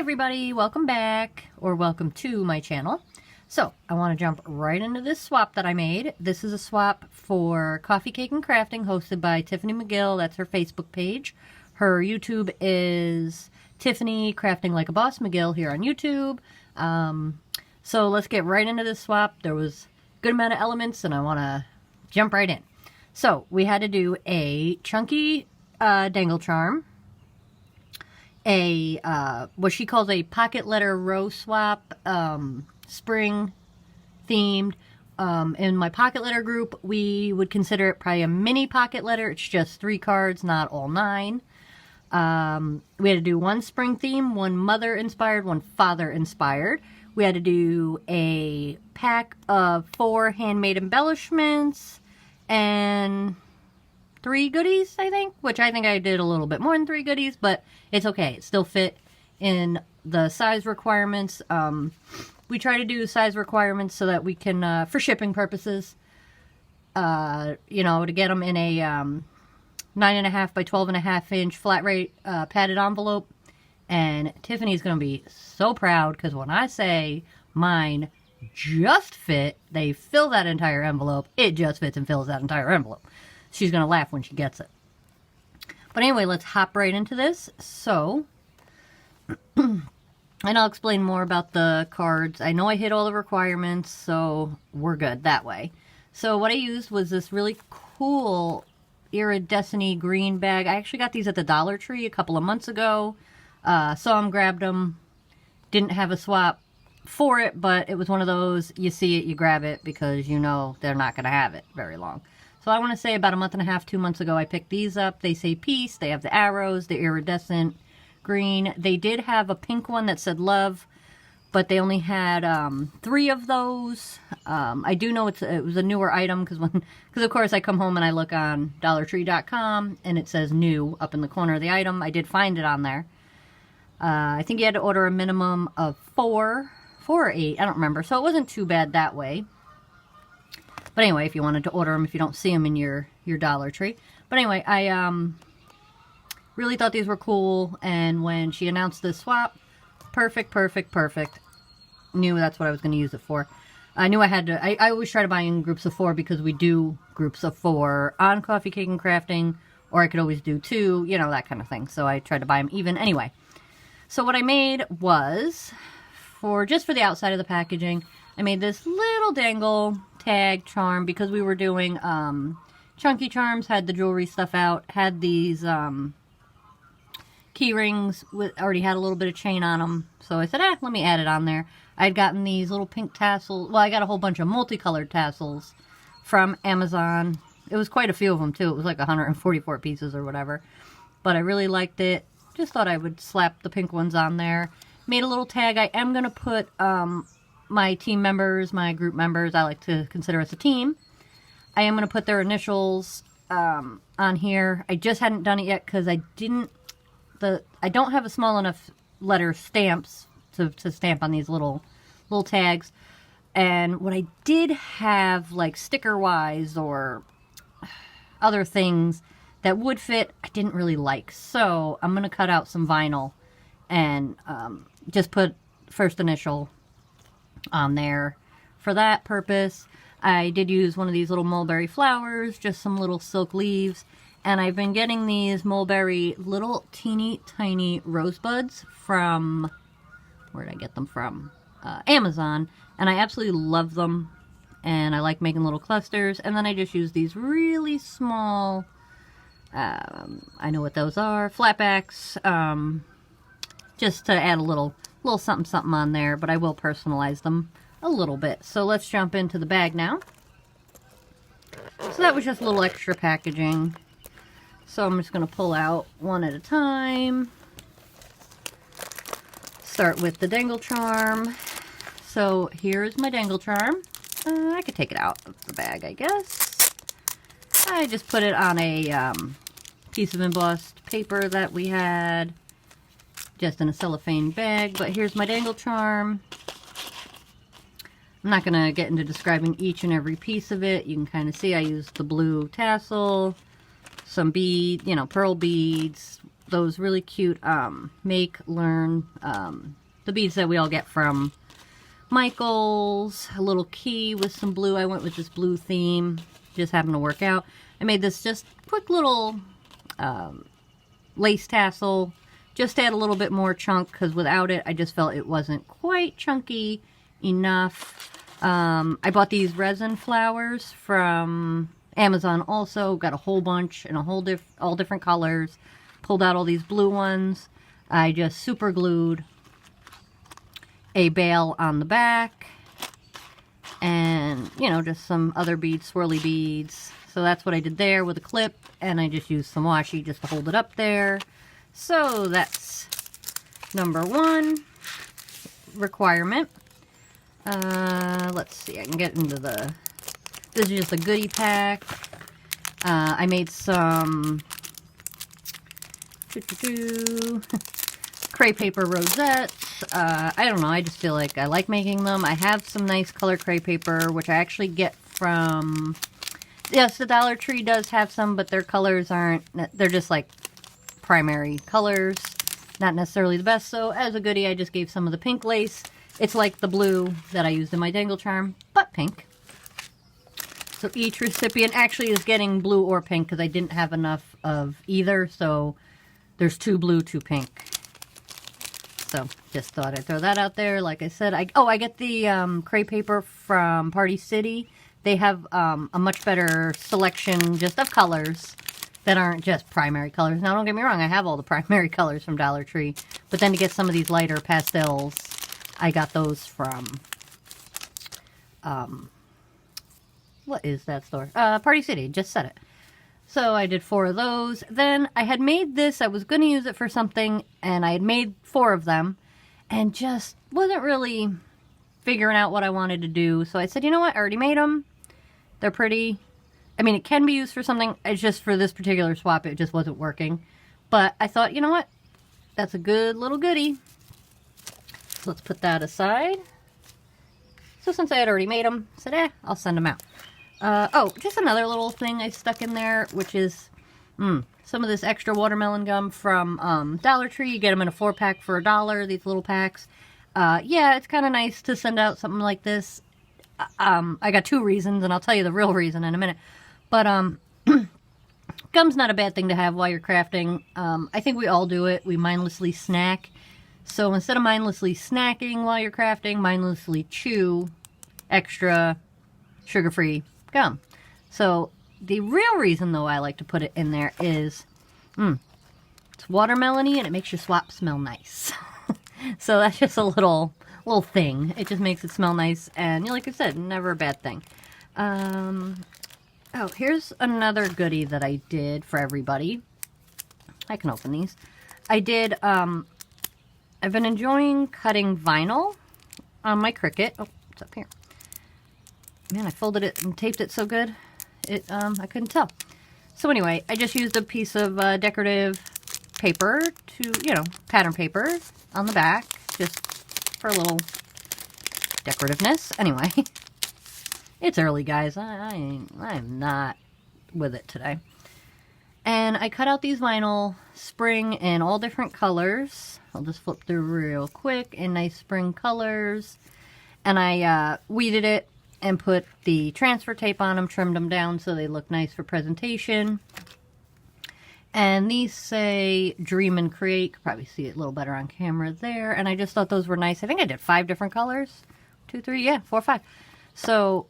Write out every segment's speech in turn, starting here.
everybody, welcome back, or welcome to my channel. So, I want to jump right into this swap that I made. This is a swap for Coffee Cake and Crafting, hosted by Tiffany McGill. That's her Facebook page. Her YouTube is Tiffany Crafting Like a Boss McGill here on YouTube. So let's get right into this swap. There was a good amount of elements, and I want to jump right in. So, we had to do a chunky Dangle Charm, a what she calls a pocket letter row swap, spring themed. In my pocket letter group, we would consider it probably a mini pocket letter. It's just 3 cards, not all 9. We had to do one spring theme, one mother inspired, one father inspired. We had to do a pack of 4 handmade embellishments and 3 goodies, I think, which I think I did a little bit more than 3 goodies, but it's okay. It still fit in the size requirements. We try to do size requirements so that we can, for shipping purposes, you know, to get them in a 9.5 by 12.5 inch flat rate padded envelope. And Tiffany's going to be so proud, because when I say mine just fit, they fill that entire envelope. It just fits and fills that entire envelope. She's going to laugh when she gets it. But anyway, let's hop right into this. So, and I'll explain more about the cards. I know I hit all the requirements, so we're good that way. So what I used was this really cool iridescent green bag. I actually got these at the Dollar Tree a couple of months ago. Saw them, grabbed them. Didn't have a swap for it, but it was one of those, you see it, you grab it, because you know they're not going to have it very long. So I want to say about a month and a half, 2 months ago, I picked these up. They say peace. They have the arrows, the iridescent green. They did have a pink one that said love, but they only had 3 of those. I do know it was a newer item, because of course I come home and I look on DollarTree.com and it says new up in the corner of the item. I did find it on there. I think you had to order a minimum of 4 or 8. I don't remember. So it wasn't too bad that way. But anyway, if you wanted to order them, if you don't see them in your Dollar Tree. But anyway, I really thought these were cool. And when she announced this swap, perfect. Knew that's what I was going to use it for. I knew I had to. I always try to buy in groups of 4, because we do groups of 4 on Coffee Cake and Crafting. Or I could always do 2, you know, that kind of thing. So I tried to buy them even anyway. So what I made was, just for the outside of the packaging, I made this little dangle tag charm, because we were doing chunky charms, had the jewelry stuff out, had these key rings, already had a little bit of chain on them. So I said, let me add it on there. I'd gotten these little pink tassels. Well, I got a whole bunch of multicolored tassels from Amazon. It was quite a few of them, too. It was like 144 pieces or whatever. But I really liked it. Just thought I would slap the pink ones on there. Made a little tag. I am going to put my team members, my group members, I like to consider us a team. I am going to put their initials on here. I just hadn't done it yet, because I don't have a small enough letter stamps to stamp on these little tags. And what I did have, like sticker-wise or other things that would fit, I didn't really like. So I'm going to cut out some vinyl and just put first initial on there for that purpose. I did use one of these little mulberry flowers, just some little silk leaves. And I've been getting these mulberry little teeny tiny rosebuds from, where did I get them from? Amazon. And I absolutely love them. And I like making little clusters. And then I just use these really small, I know what those are, flatbacks, just to add a little something on there. But I will personalize them a little bit. So let's jump into the bag now. So that was just a little extra packaging. So I'm just going to pull out one at a time. Start with the Dangle Charm. So here's my Dangle Charm. I could take it out of the bag, I guess. I just put it on a piece of embossed paper that we had, just in a cellophane bag. But here's my Dangle Charm. I'm not going to get into describing each and every piece of it. You can kind of see I used the blue tassel, some bead, pearl beads, those really cute make, learn, the beads that we all get from Michael's. A little key with some blue. I went with this blue theme. Just happened to work out. I made this just quick little lace tassel. Just add a little bit more chunk because without it, I just felt it wasn't quite chunky enough. I bought these Resin Flowers from Amazon also. Got a whole bunch in all different colors. Pulled out all these blue ones. I just super glued a bail on the back. And, you know, just some other beads, swirly beads. So that's what I did there with a clip. And I just used some washi just to hold it up there. So that's number 1 requirement. Let's see, I can get into this is just a goodie pack. I made some crepe paper rosettes. I don't know, I just feel like I like making them. I have some nice color crepe paper, which I actually get from, yes, the Dollar Tree does have some, but their colors aren't, they're just like primary colors, not necessarily the best. So as a goodie, I just gave some of the pink lace. It's like the blue that I used in my Dangle Charm, but pink. So each recipient actually is getting blue or pink because I didn't have enough of either. So there's 2 blue, 2 pink. So just thought I'd throw that out there. Like I said, I get the crepe paper from Party City. They have a much better selection just of colors that aren't just primary colors. Now, don't get me wrong, I have all the primary colors from Dollar Tree. But then to get some of these lighter pastels, I got those from, what is that store? Party City, just said it. So I did 4 of those. Then I had made this, I was going to use it for something, and I had made 4 of them, and just wasn't really figuring out what I wanted to do. So I said, you know what, I already made them. They're pretty. I mean, it can be used for something. It's just for this particular swap, it just wasn't working. But I thought, you know what, that's a good little goodie. Let's put that aside. So since I had already made them, I said, I'll send them out. Oh, just another little thing I stuck in there, which is some of this extra watermelon gum from Dollar Tree. You get them in a 4-pack for $1, these little packs. Yeah, it's kind of nice to send out something like this. I got 2 reasons, and I'll tell you the real reason in a minute. But gum's not a bad thing to have while you're crafting. I think we all do it. We mindlessly snack. So instead of mindlessly snacking while you're crafting, mindlessly chew extra sugar-free gum. So the real reason, though, I like to put it in there is it's watermelon-y and it makes your swap smell nice. So that's just a little thing. It just makes it smell nice, and like I said, never a bad thing. Oh, here's another goodie that I did for everybody. I can open these. I did, I've been enjoying cutting vinyl on my Cricut. Oh, it's up here. Man, I folded it and taped it so good, I couldn't tell. So anyway, I just used a piece of decorative paper to, you know, pattern paper on the back, just for a little decorativeness. Anyway, it's early, guys. I'm not with it today. And I cut out these vinyl spring in all different colors. I'll just flip through real quick in nice spring colors. And I weeded it and put the transfer tape on them, trimmed them down so they look nice for presentation. And these say Dream and Create. You can probably see it a little better on camera there. And I just thought those were nice. I think I did 5 different colors. 2, 3, yeah, 4, 5. So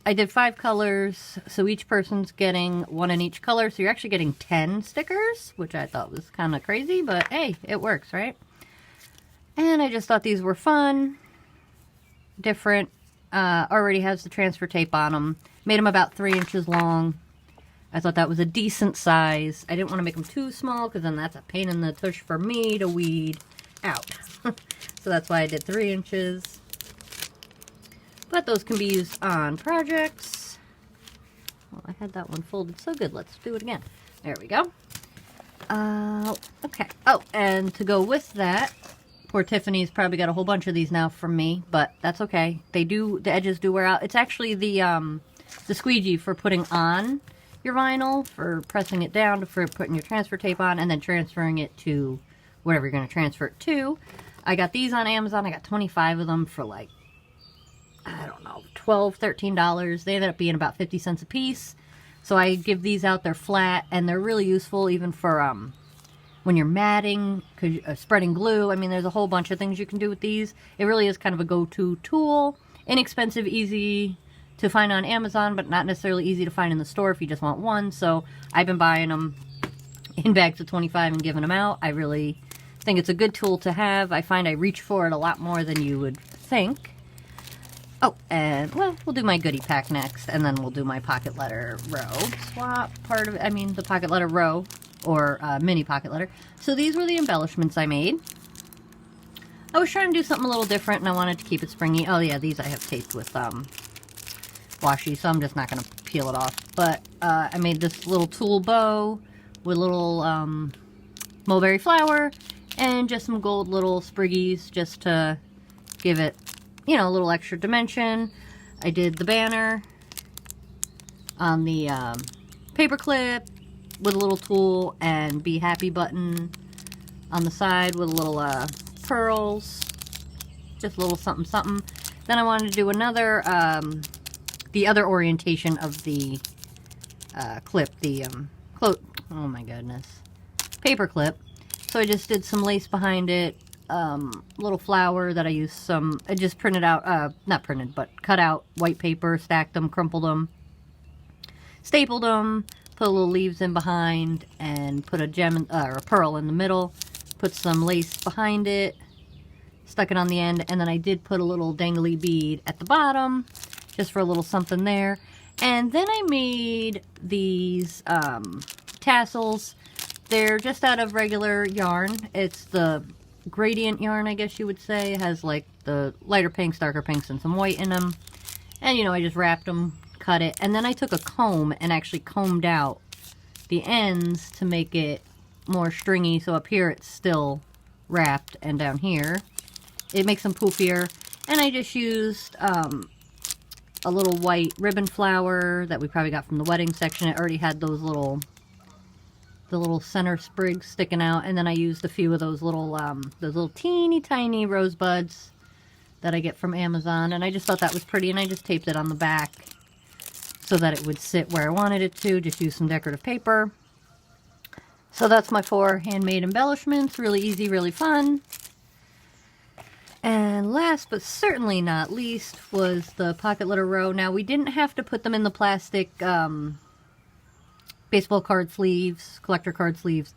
I did 5 colors. So each person's getting 1 in each color. So you're actually getting 10 stickers, which I thought was kind of crazy. But hey, it works, right? And I just thought these were fun. Different. Already has the transfer tape on them. Made them about 3 inches long. I thought that was a decent size. I didn't want to make them too small because then that's a pain in the tush for me to weed out. So that's why I did 3 inches. But those can be used on projects. Well, I had that one folded so good. Let's do it again. There we go. Okay. Oh, and to go with that, poor Tiffany's probably got a whole bunch of these now from me, but that's okay. The edges do wear out. It's actually the squeegee for putting on. your vinyl for pressing it down, for putting your transfer tape on, and then transferring it to whatever you're going to transfer it to. I got these on Amazon. I got 25 of them for like, I don't know, $12, $13. They ended up being about 50 cents a piece. So I give these out. They're flat, and they're really useful even for when you're matting, spreading glue. I mean, there's a whole bunch of things you can do with these. It really is kind of a go-to tool. Inexpensive, easy to find on Amazon, but not necessarily easy to find in the store if you just want one. So I've been buying them in bags of 25 and giving them out. I really think it's a good tool to have. I find I reach for it a lot more than you would think. Oh, and, well, we'll do my goodie pack next, and then we'll do my pocket letter row swap part of it. I mean, the pocket letter row, or mini pocket letter. So these were the embellishments I made. I was trying to do something a little different, and I wanted to keep it springy. Oh, yeah, these I have taped with washi, so I'm just not going to peel it off. But I made this little tulle bow with a little mulberry flower and just some gold little spriggies just to give it, you know, a little extra dimension. I did the banner on the paper clip with a little tulle and Be Happy button on the side with a little pearls, just a little something something. Then I wanted to do another the other orientation of the clip, the oh my goodness, paper clip. So I just did some lace behind it, little flower that I used some, I just printed out, not printed, but cut out white paper, stacked them, crumpled them, stapled them, put little leaves in behind, and put a gem, or a pearl in the middle, put some lace behind it, stuck it on the end, and then I did put a little dangly bead at the bottom, just for a little something there. And then I made these tassels. They're just out of regular yarn. It's the gradient yarn, I guess you would say. It has like the lighter pinks, darker pinks, and some white in them. And, you know, I just wrapped them, cut it, and then I took a comb and actually combed out the ends to make it more stringy. So up here it's still wrapped, and down here it makes them poofier. And I just used a little white ribbon flower that we probably got from the wedding section. It already had those little, the little center sprigs sticking out, and then I used a few of those little teeny tiny rosebuds that I get from Amazon, and I just thought that was pretty, and I just taped it on the back so that it would sit where I wanted it to. Just use some decorative paper. So that's my 4 handmade embellishments. Really easy, really fun. And last but certainly not least was the pocket letter row. Now, we didn't have to put them in the plastic baseball card sleeves, collector card sleeves,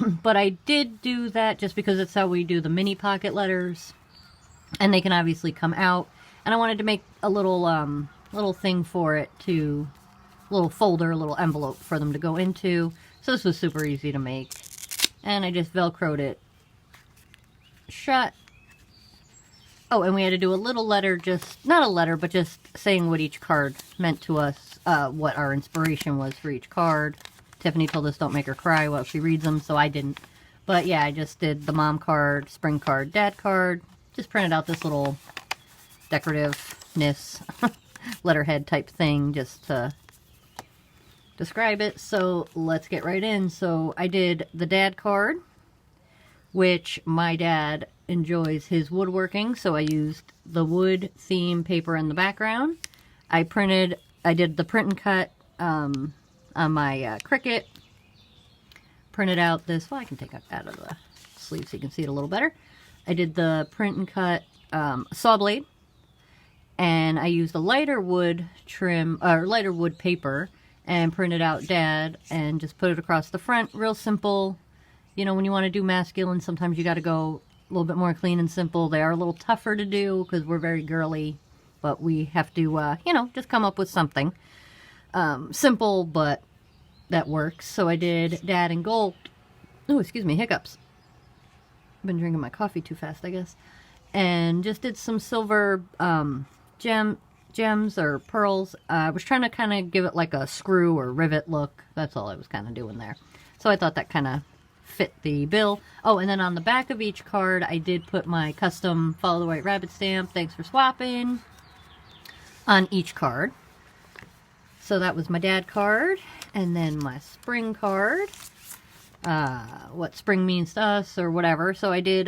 but I did do that just because it's how we do the mini pocket letters, and they can obviously come out. And I wanted to make a little little thing for it, to a little folder, a little envelope for them to go into. So this was super easy to make, and I just velcroed it shut. Oh, and we had to do a little letter, just, not a letter, but just saying what each card meant to us, what our inspiration was for each card. Tiffany told us don't make her cry while she reads them, so I didn't. But yeah, I just did the mom card, spring card, dad card. Just printed out this little decorativeness letterhead type thing just to describe it. So let's get right in. So I did the dad card, which my dad enjoys his woodworking, so I used the wood theme paper in the background. I did the print and cut on my Cricut. Printed out this, well, I can take it out of the sleeve so you can see it a little better. I did the print and cut saw blade, and I used a lighter wood trim, or lighter wood paper, and printed out dad and just put it across the front. Real simple. You know, when you want to do masculine, sometimes you got to go a little bit more clean and simple. They are a little tougher to do because we're very girly, but we have to, you know, just come up with something simple, but that works. So I did dad in gold. Oh, excuse me, hiccups. I've been drinking my coffee too fast, I guess. And just did some silver gems or pearls. I was trying to kind of give it like a screw or rivet look. That's all I was kind of doing there. So I thought that kind of fit the bill. Oh, and then on the back of each card, I did put my custom Follow the White Rabbit stamp, thanks for swapping, on each card. So that was my dad card. And then my spring card. What spring means to us or whatever. So I did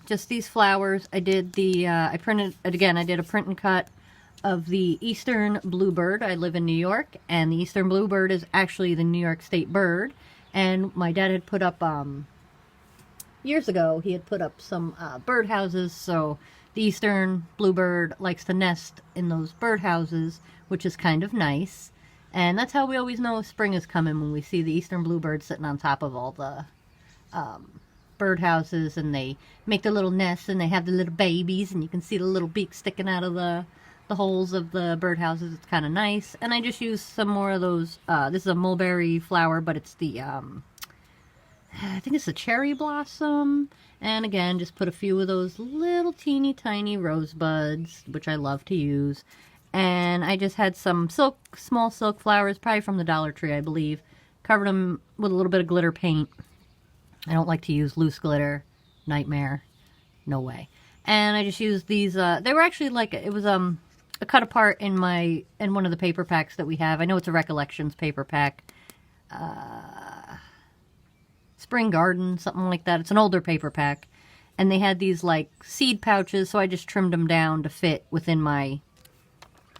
just these flowers. I did the, I printed, again, I did a print and cut of the Eastern Bluebird. I live in New York, and the Eastern Bluebird is actually the New York State bird. And my dad had put up, years ago, he had put up some birdhouses, so the Eastern Bluebird likes to nest in those birdhouses, which is kind of nice. And that's how we always know spring is coming, when we see the Eastern Bluebird sitting on top of all the birdhouses, and they make their little nests, and they have the little babies, and you can see the little beaks sticking out of the holes of the birdhouses. It's kind of nice. And I just used some more of those. This is a mulberry flower, but it's the, I think it's a cherry blossom. And again, just put a few of those little teeny tiny rosebuds, which I love to use. And I just had some small silk flowers, probably from the Dollar Tree, I believe. Covered them with a little bit of glitter paint. I don't like to use loose glitter. Nightmare. No way. And I just used these, they were actually like, it was a cut apart in one of the paper packs that we have. I know it's a Recollections paper pack. Spring Garden, something like that. It's an older paper pack. And they had these like seed pouches, so I just trimmed them down to fit within my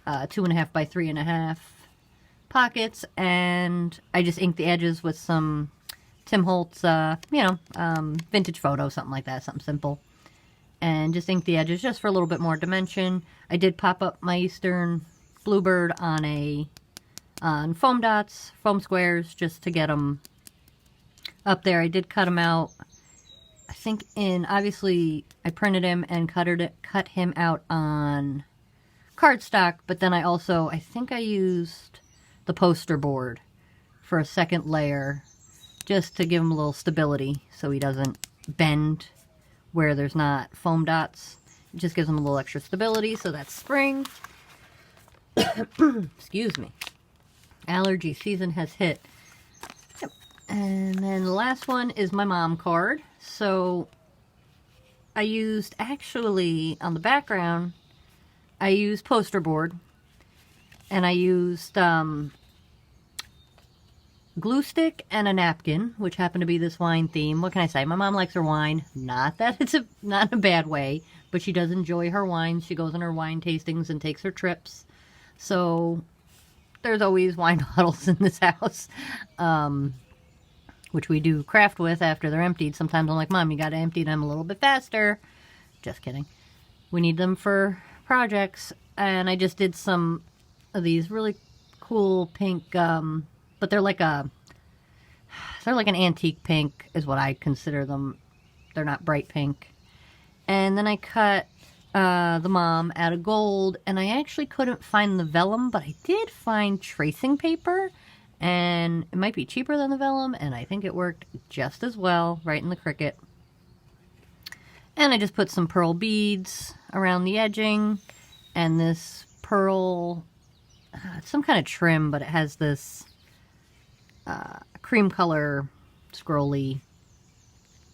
2.5 by 3.5 pockets, and I just inked the edges with some Tim Holtz, vintage photo, something like that, something simple. And just inked the edges just for a little bit more dimension. I did pop up my Eastern Bluebird on foam dots, foam squares, just to get them up there. I did cut them out, I think obviously I printed him and cut him out on cardstock, but then I think I used the poster board for a second layer, just to give him a little stability so he doesn't bend where there's not foam dots. It just gives him a little extra stability. So that's spring. Excuse me. Allergy season has hit. Yep. And then the last one is my mom card. So I used, actually, on the background, I used poster board, and I used glue stick and a napkin, which happened to be this wine theme. What can I say? My mom likes her wine. Not that it's not in a bad way, but she does enjoy her wine. She goes on her wine tastings and takes her trips. So there's always wine bottles in this house, which we do craft with after they're emptied. Sometimes I'm like, Mom, you got to empty them a little bit faster. Just kidding. We need them for projects. And I just did some of these really cool pink, but they're like an antique pink is what I consider them. They're not bright pink. And then I cut the mom out of gold, and I actually couldn't find the vellum, but I did find tracing paper, and it might be cheaper than the vellum, and I think it worked just as well right in the Cricut. And I just put some pearl beads around the edging, and this pearl, it's some kind of trim, but it has this cream color scrolly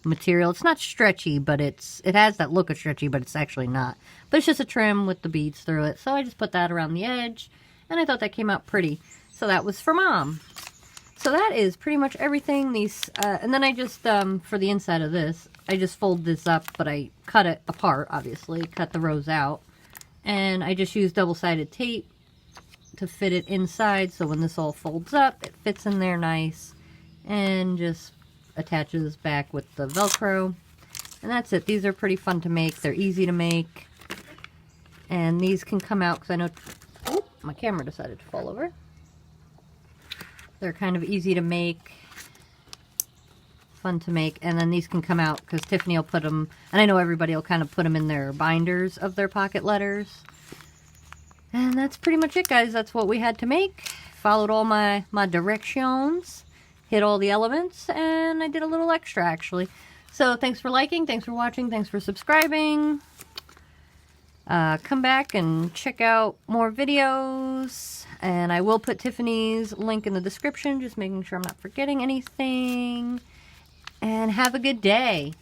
material. It's not stretchy, but it has that look of stretchy, but it's actually not. But it's just a trim with the beads through it. So I just put that around the edge, and I thought that came out pretty. So that was for Mom. So that is pretty much everything. These, and then I just, for the inside of this, I just fold this up, but I cut it apart, obviously, cut the rows out. And I just used double-sided tape to fit it inside, so when this all folds up, it fits in there nice, and just attaches back with the Velcro. And that's it. These are pretty fun to make. They're easy to make. And these can come out, because I know, oh, my camera decided to fall over. They're kind of easy to make, fun to make, and then these can come out because Tiffany will put them, and I know everybody will kind of put them in their binders of their pocket letters. And that's pretty much it, guys. That's what we had to make. Followed all my directions, hit all the elements, and I did a little extra, actually. So thanks for liking, thanks for watching, thanks for subscribing. Come back and check out more videos, and I will put Tiffany's link in the description, just making sure I'm not forgetting anything. And have a good day.